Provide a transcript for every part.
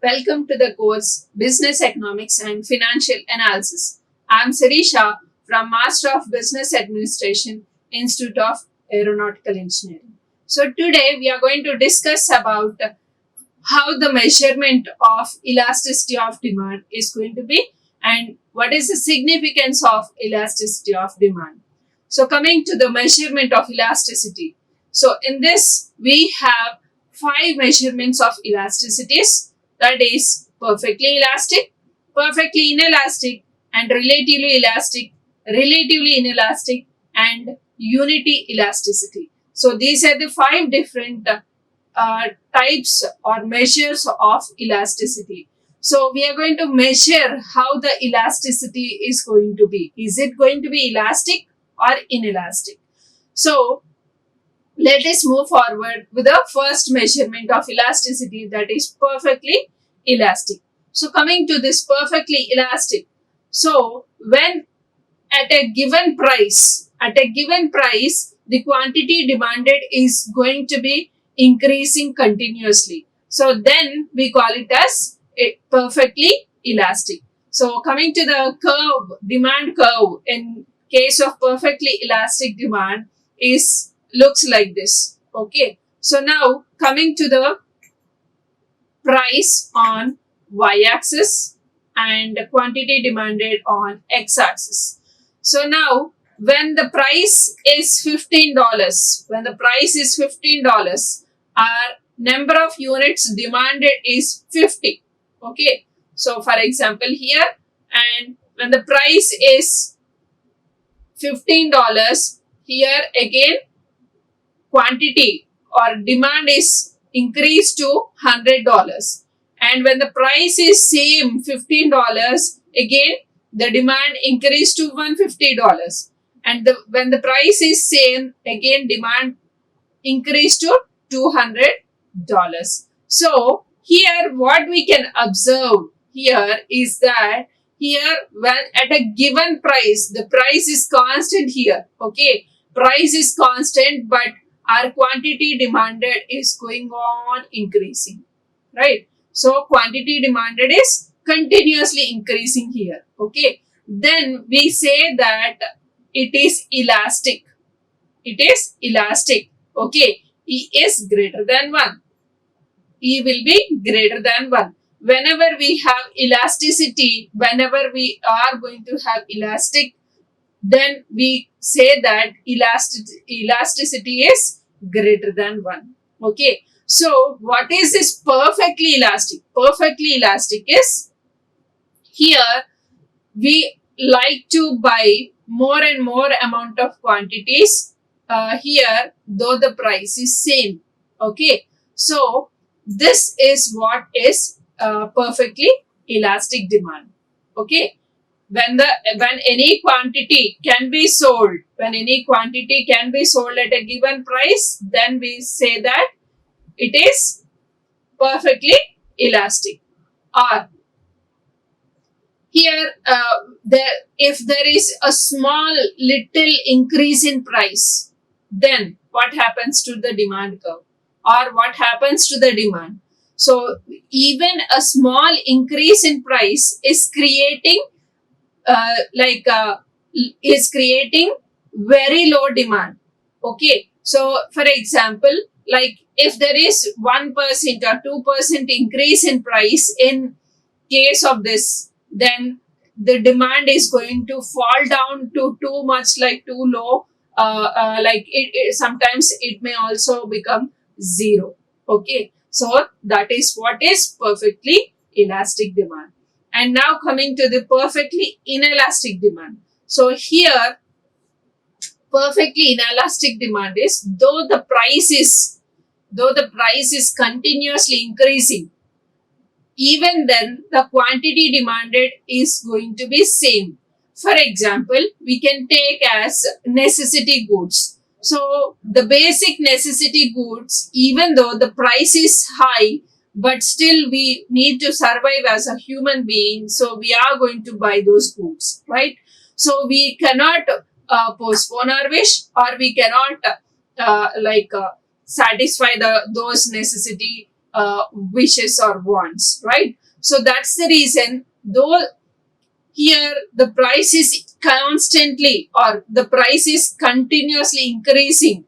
Welcome to the course Business Economics and Financial Analysis. I am Sirisha from Master of Business Administration, Institute of Aeronautical Engineering. So today we are going to discuss about how the measurement of elasticity of demand is going to be and what is the significance of elasticity of demand. So coming to the measurement of elasticity. So in this we have 5 measurements of elasticities, that is perfectly elastic, perfectly inelastic, and relatively inelastic, and unity elasticity. So these are the 5 different types or measures of elasticity. So we are going to measure how the elasticity is going to be. Is it going to be elastic or inelastic? So let us move forward with the first measurement of elasticity, that is perfectly elastic. So coming to this perfectly elastic, so when at a given price, the quantity demanded is going to be increasing continuously. So then we call it as a perfectly elastic. So coming to the demand curve in case of perfectly elastic demand is looks like this. Okay. So now coming to the price on y-axis and quantity demanded on x-axis. So now when the price is $15, our number of units demanded is 50. Okay. So for example here, and when the price is $15, here again quantity or demand is increased to $100, and when the price is same $15, again the demand increased to $150, and when the price is same, again demand increased to $200. So here what we can observe here is that here when at a given price, the price is constant here. Okay, price is constant, but our quantity demanded is going on increasing, right? So quantity demanded is continuously increasing here. Okay, then we say that it is elastic. Okay, E is greater than 1. E will be greater than 1. Whenever we have elasticity, whenever we are going to have elastic, then we say that elasticity is greater than 1. Okay. So what is this perfectly elastic? Perfectly elastic is here we like to buy more and more amount of quantities here, though the price is same. Okay. So this is what is perfectly elastic demand. Okay. When any quantity can be sold, at a given price, then we say that it is perfectly elastic. Or here if there is a small little increase in price, then what happens to the demand curve, or what happens to the demand? So even a small increase in price is creating is creating very low demand. Okay, so for example, like if there is 1% or 2% increase in price in case of this, then the demand is going to fall down to too much, like too low. Sometimes it may also become zero. Okay, so that is what is perfectly elastic demand. And now coming to the perfectly inelastic demand. So here perfectly inelastic demand is though the price is continuously increasing, even then the quantity demanded is going to be same. For example, we can take as necessity goods. So the basic necessity goods, even though the price is high, but still we need to survive as a human being, so we are going to buy those goods, right? So we cannot postpone our wish, or we cannot satisfy those necessity wishes or wants, right? So that's the reason, though here the price is constantly, or the price is continuously increasing,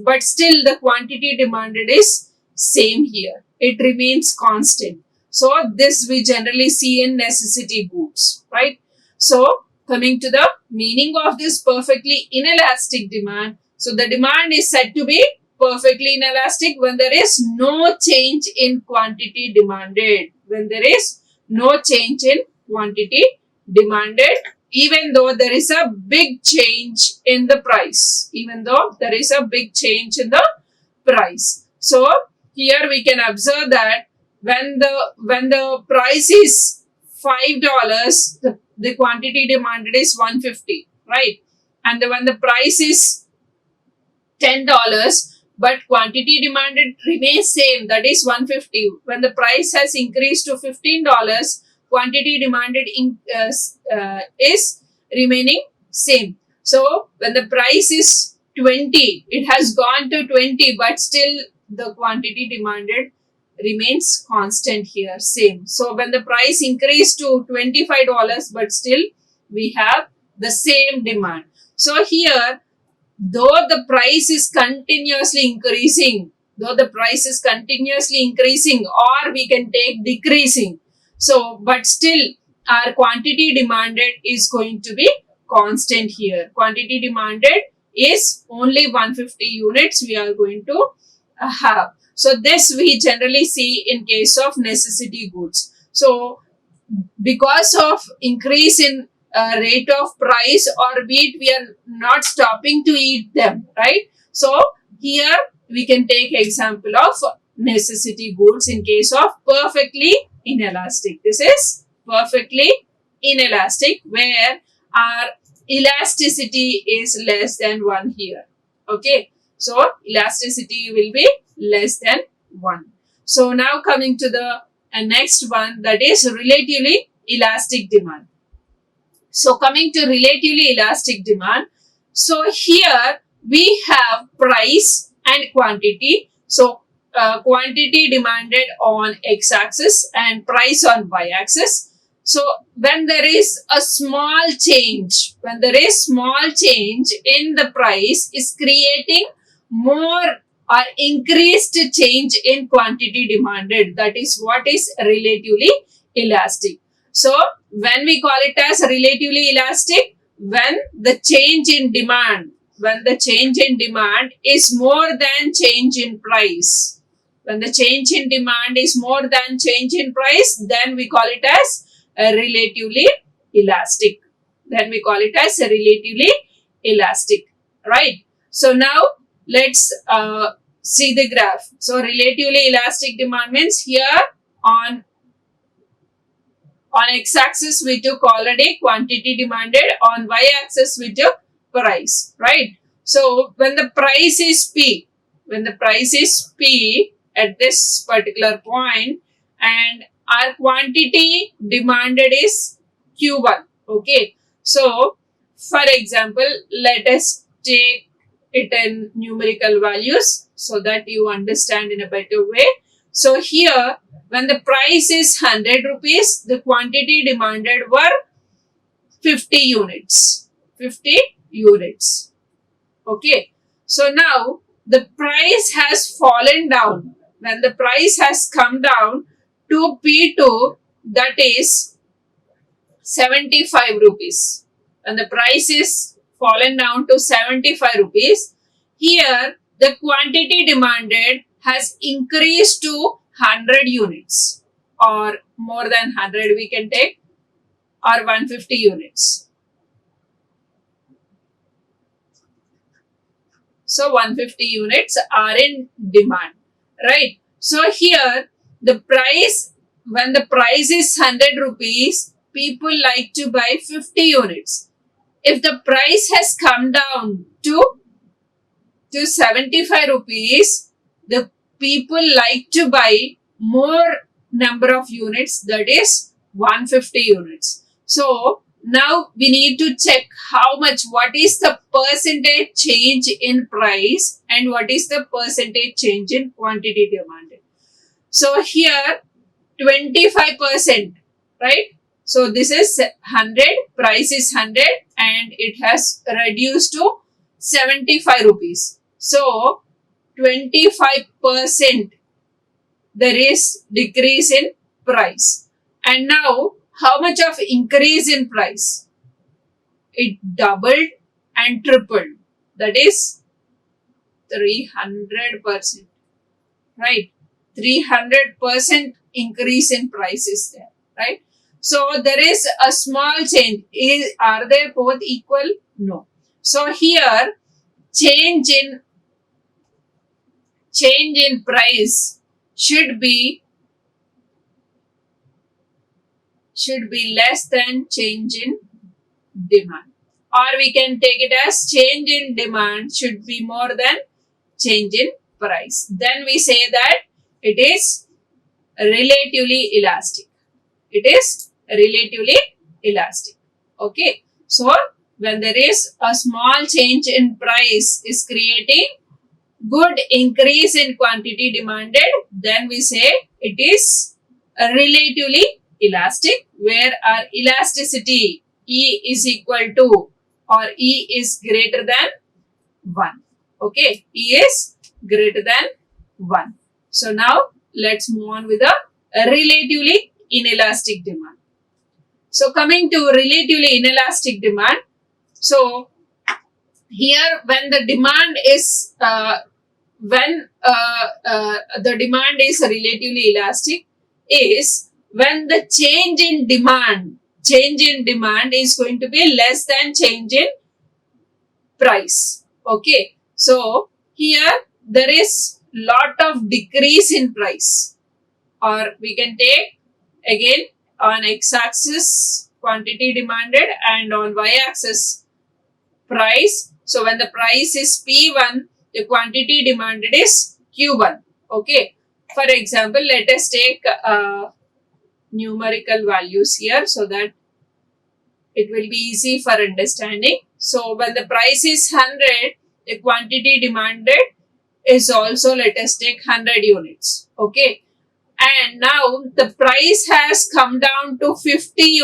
but still the quantity demanded is same here. It remains constant. So this we generally see in necessity goods, right? So coming to the meaning of this perfectly inelastic demand. So the demand is said to be perfectly inelastic when there is no change in quantity demanded. When there is no change in quantity demanded, even though there is a big change in the price, so here we can observe that when the price is $5, the quantity demanded is 150, right? And when the price is $10, but quantity demanded remains same, that is 150. When the price has increased to $15, quantity demanded is remaining same. So when the price is 20, it has gone to 20, but still the quantity demanded remains constant here, same. So when the price increased to $25, but still we have the same demand. So here, though the price is continuously increasing, or we can take decreasing, so but still our quantity demanded is going to be constant here. Quantity demanded is only 150 units we are going to have. So this we generally see in case of necessity goods. So because of increase in rate of price or wheat, we are not stopping to eat them, right? So here we can take example of necessity goods in case of perfectly inelastic. This is perfectly inelastic where our elasticity is less than 1 here. Okay, so elasticity will be less than 1. So now coming to the next one, that is relatively elastic demand. So coming to relatively elastic demand, so here we have price and quantity. So quantity demanded on x-axis and price on y-axis. So when there is small change in the price is creating more or increased change in quantity demanded. That is what is relatively elastic. So when we call it as relatively elastic, when the change in demand is more than change in price. When the change in demand is more than change in price, then we call it as relatively elastic. Right? So now let's see the graph. So relatively elastic demand means here on x-axis we took already quantity demanded, on y-axis we took price, right? So when the price is P at this particular point and our quantity demanded is Q1, okay? So for example, let us take it in numerical values so that you understand in a better way. So here, when the price is 100 rupees, the quantity demanded were 50 units. Okay. So now the price has fallen down. When the price has come down to P2, that is 75 rupees. When the price is fallen down to 75 rupees, here the quantity demanded has increased to 100 units, or more than 100 we can take, or 150 units. So 150 units are in demand, right? So here the price, when the price is 100 rupees, people like to buy 50 units. If the price has come down to 75 rupees, the people like to buy more number of units, that is 150 units. So Now we need to check how much, what is the percentage change in price and what is the percentage change in quantity demanded. So here 25%, right? So this is 100, price is 100 and it has reduced to 75 rupees. So 25% there is decrease in price. And now how much of increase in price? It doubled and tripled. That is 300%, right? 300% increase in price is there, right? So there is a small change. Are they both equal? No. So here change in price should be less than change in demand, or we can take it as change in demand should be more than change in price. Then we say that it is relatively elastic. It is relatively elastic. Okay. So when there is a small change in price is creating good increase in quantity demanded, then we say it is relatively elastic, where our elasticity E is equal to or E is greater than 1. Okay, E is greater than 1. So now let's move on with a relatively inelastic demand. So coming to relatively inelastic demand, so here when the demand is the demand is relatively elastic is when the change in demand is going to be less than change in price. Okay, so here there is lot of decrease in price, or we can take again on x-axis quantity demanded and on y-axis price. So when the price is P1, the quantity demanded is Q1. Okay. For example, let us take numerical values here so that it will be easy for understanding. So when the price is 100, the quantity demanded is also, let us take 100 units. Okay. And now the price has come down to 50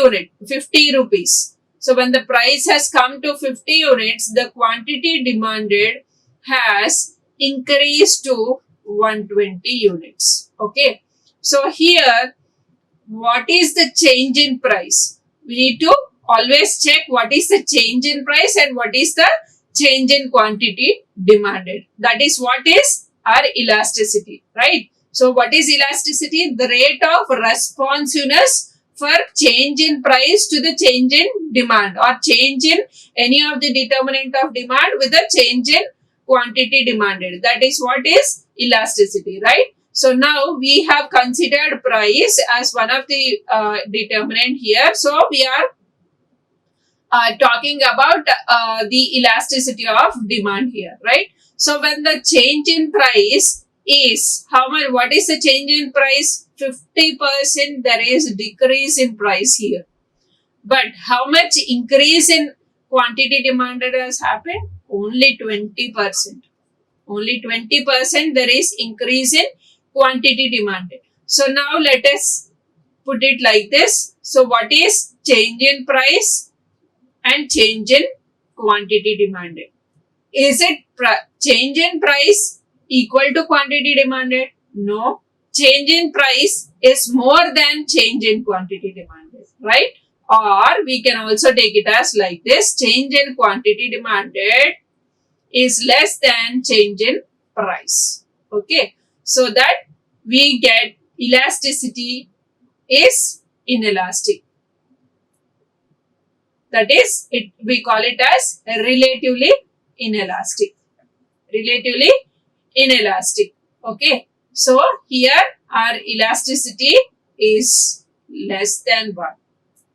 rupees. So when the price has come to 50 units, the quantity demanded has increased to 120 units. Okay. So here, what is the change in price? We need to always check what is the change in price and what is the change in quantity demanded. That is what is our elasticity, right? So what is elasticity? The rate of responsiveness for change in price to the change in demand, or change in any of the determinant of demand with a change in quantity demanded. That is what is elasticity, right? So now we have considered price as one of the determinant here. So we are talking about the elasticity of demand here, right? So when the change in price is how much, what is the change in price? 50% there is decrease in price here. But how much increase in quantity demanded has happened? Only 20%. Only 20% there is increase in quantity demanded. So now let us put it like this. So what is change in price and change in quantity demanded? Is it change in price equal to quantity demanded? No. Change in price is more than change in quantity demanded, right? Or we can also take it as like this: change in quantity demanded is less than change in price. Okay. So that we get elasticity is inelastic. That is, we call it as relatively inelastic. Relatively inelastic. Okay. So here our elasticity is less than 1.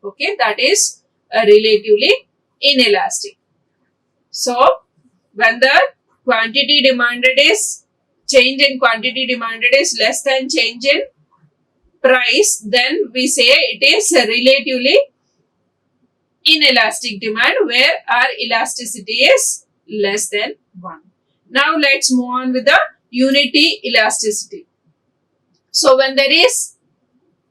Okay. That is relatively inelastic. So when the quantity demanded is, change in quantity demanded is less than change in price, then we say it is relatively inelastic demand where our elasticity is less than 1. Now let's move on with the unity elasticity. So when there is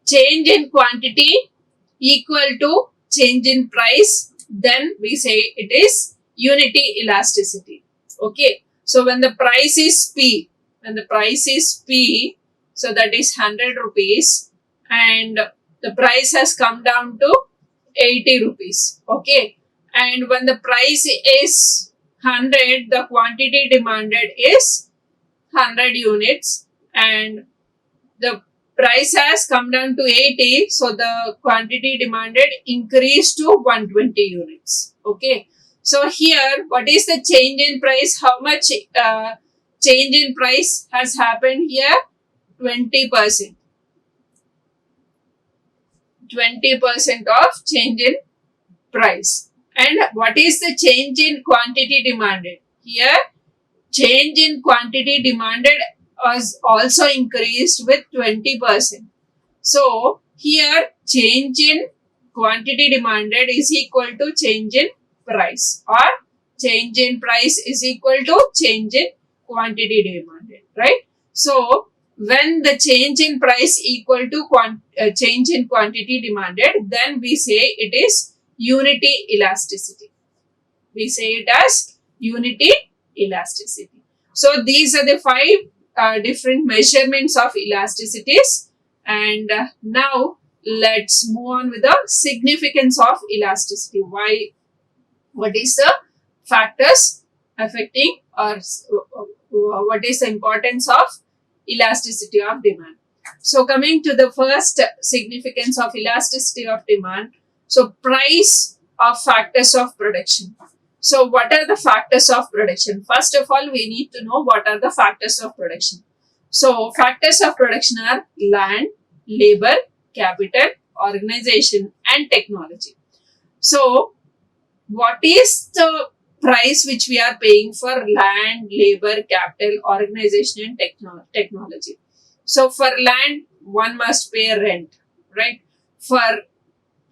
change in quantity equal to change in price, then we say it is unity elasticity. Okay. So when the price is P, so that is 100 rupees and the price has come down to 80 rupees. Okay. And when the price is 100, the quantity demanded is 100 units and the price has come down to 80, so the quantity demanded increased to 120 units. Okay. So here, what is the change in price? How much change in price has happened here? 20%. 20% of change in price. And what is the change in quantity demanded? Here, change in quantity demanded was also increased with 20%. So here change in quantity demanded is equal to change in price, or change in price is equal to change in quantity demanded, right? So when the change in price equal to change in quantity demanded, then we say it is unity elasticity. We say it as unity elasticity. So these are the 5 different measurements of elasticities. And now let's move on with the significance of elasticity. What is the factors affecting, or what is the importance of elasticity of demand? So coming to the first significance of elasticity of demand, so price of factors of production. So what are the factors of production? First of all, we need to know what are the factors of production. So factors of production are land, labor, capital, organization and technology. So what is the price which we are paying for land, labor, capital, organization and technology? So for land, one must pay rent, right? For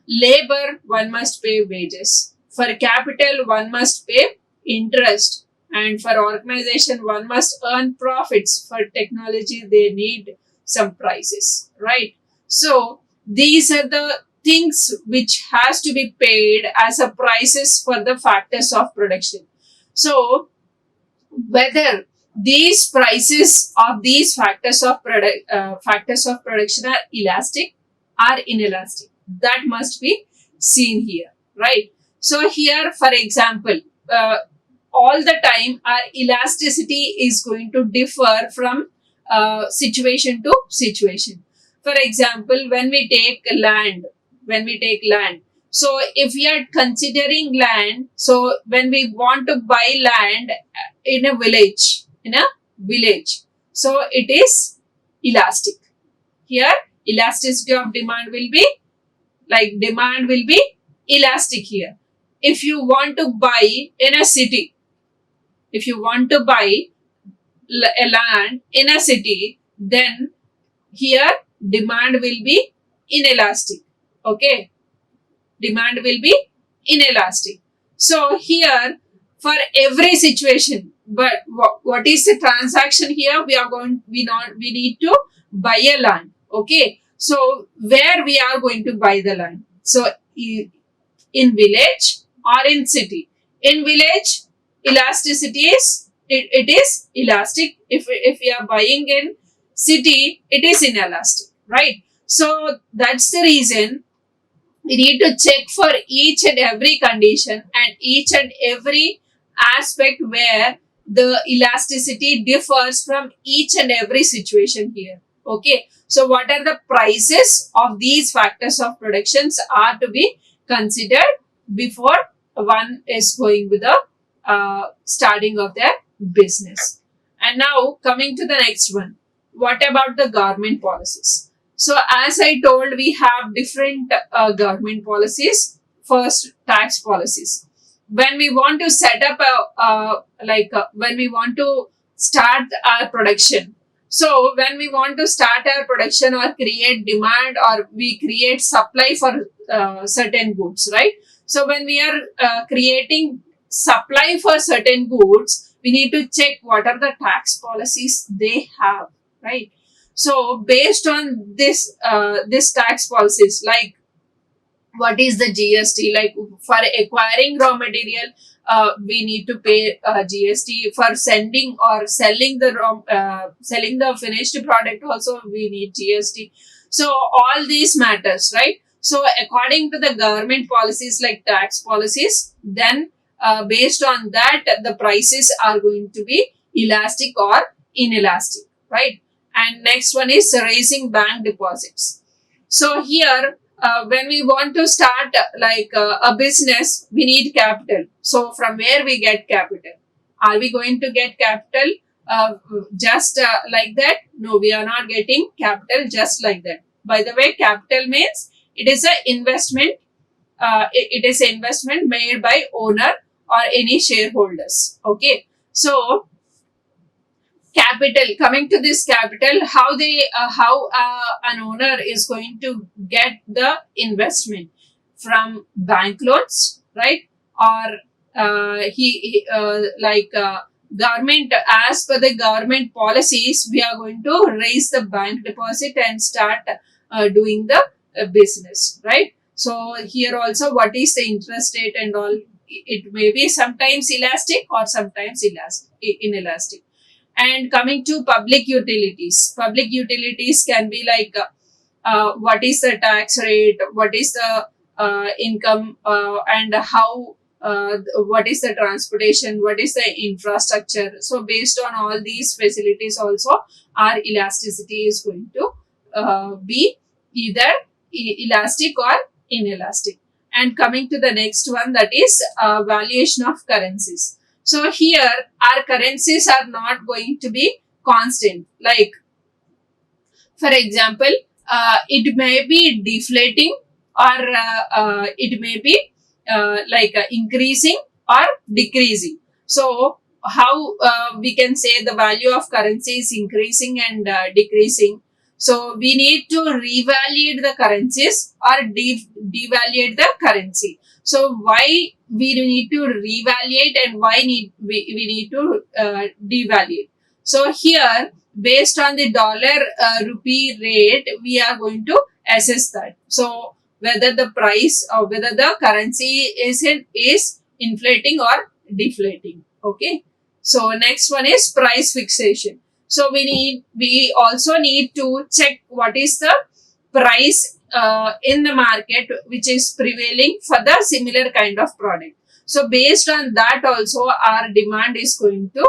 labor, one must pay wages. For capital, one must pay interest. And for organization, one must earn profits. For technology, they need some prices, right? So these are the things which has to be paid as a prices for the factors of production. So whether these prices of these factors of production are elastic or inelastic, that must be seen here, right? So here, for example, all the time our elasticity is going to differ from situation to situation. For example, when we take land, so if we are considering land, so when we want to buy land in a village, so it is elastic. Here, elasticity of demand will be elastic here. If you want to buy in a city, if you want to buy a land in a city, then here demand will be inelastic. Okay, demand will be inelastic. So here, for every situation, but what is the transaction here? We need to buy a land. Okay, so where we are going to buy the land? So in village or in city? In village, elasticity is it is elastic. If we are buying in city, it is inelastic, right? So that's the reason we need to check for each and every condition and each and every aspect where the elasticity differs from each and every situation here. Okay, so what are the prices of these factors of productions are to be considered before one is going with the starting of their business. And now coming to the next one, what about the government policies? So as I told, we have different government policies. First, tax policies. When we want to set up when we want to start our production. So when we want to start our production or create demand or we create supply for certain goods, right? So when we are creating supply for certain goods, we need to check what are the tax policies they have, right? So based on this tax policies, like what is the GST? Like for acquiring raw material, we need to pay GST. For sending or selling the selling the finished product, also we need GST. So all these matters, right? So according to the government policies like tax policies, then based on that, the prices are going to be elastic or inelastic, right? And next one is raising bank deposits. So here, when we want to start a business, we need capital. So from where we get capital? Are we going to get capital just like that? No, we are not getting capital just like that. By the way, capital means it is an investment. It is an investment made by owner or any shareholders. Okay, so capital, coming to this capital, how an owner is going to get the investment from bank loans, right? Or government, as per the government policies, we are going to raise the bank deposit and start doing the business, right? So here also, what is the interest rate and all, it may be sometimes elastic or sometimes inelastic. And coming to public utilities can be like what is the tax rate, what is the income, and how what is the transportation, what is the infrastructure. So based on all these facilities also, our elasticity is going to be either elastic or inelastic. And coming to the next one, that is valuation of currencies. So here our currencies are not going to be constant. Like for example, it may be deflating, or it may be increasing or decreasing. So how we can say the value of currency is increasing and decreasing? So we need to revalue the currencies or devalue the currency. So why we need to revalue and why we need to devalue? So here, based on the dollar rupee rate, we are going to assess that. So whether the price or whether the currency is inflating or deflating. Okay. So next one is price fixation. So we also need to check what is the price in the market which is prevailing for the similar kind of product. So based on that also, our demand is going to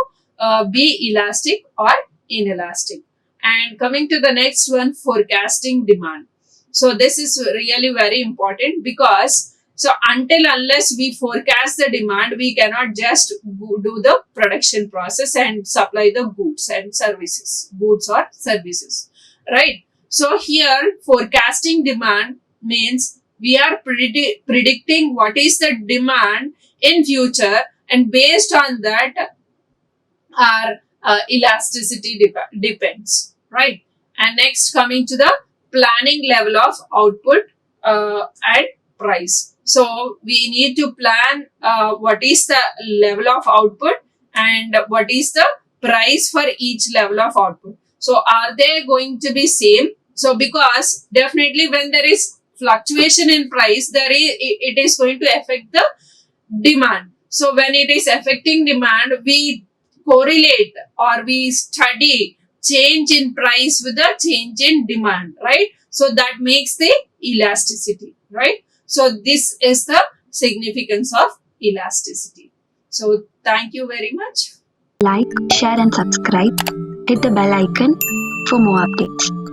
be elastic or inelastic. And coming to the next one, forecasting demand. So this is really very important, because so unless we forecast the demand, we cannot just do the production process and supply the goods or services, right? So here, forecasting demand means we are predicting what is the demand in future, and based on that, our elasticity depends, right? And next, coming to the planning level of output and price. So we need to plan what is the level of output and what is the price for each level of output. So are they going to be same? So because definitely when there is fluctuation in price, it is going to affect the demand. So when it is affecting demand, we correlate or we study change in price with the change in demand, right? So that makes the elasticity, right? So this is the significance of elasticity. So thank you very much. Like, share and subscribe. Hit the bell icon for more updates.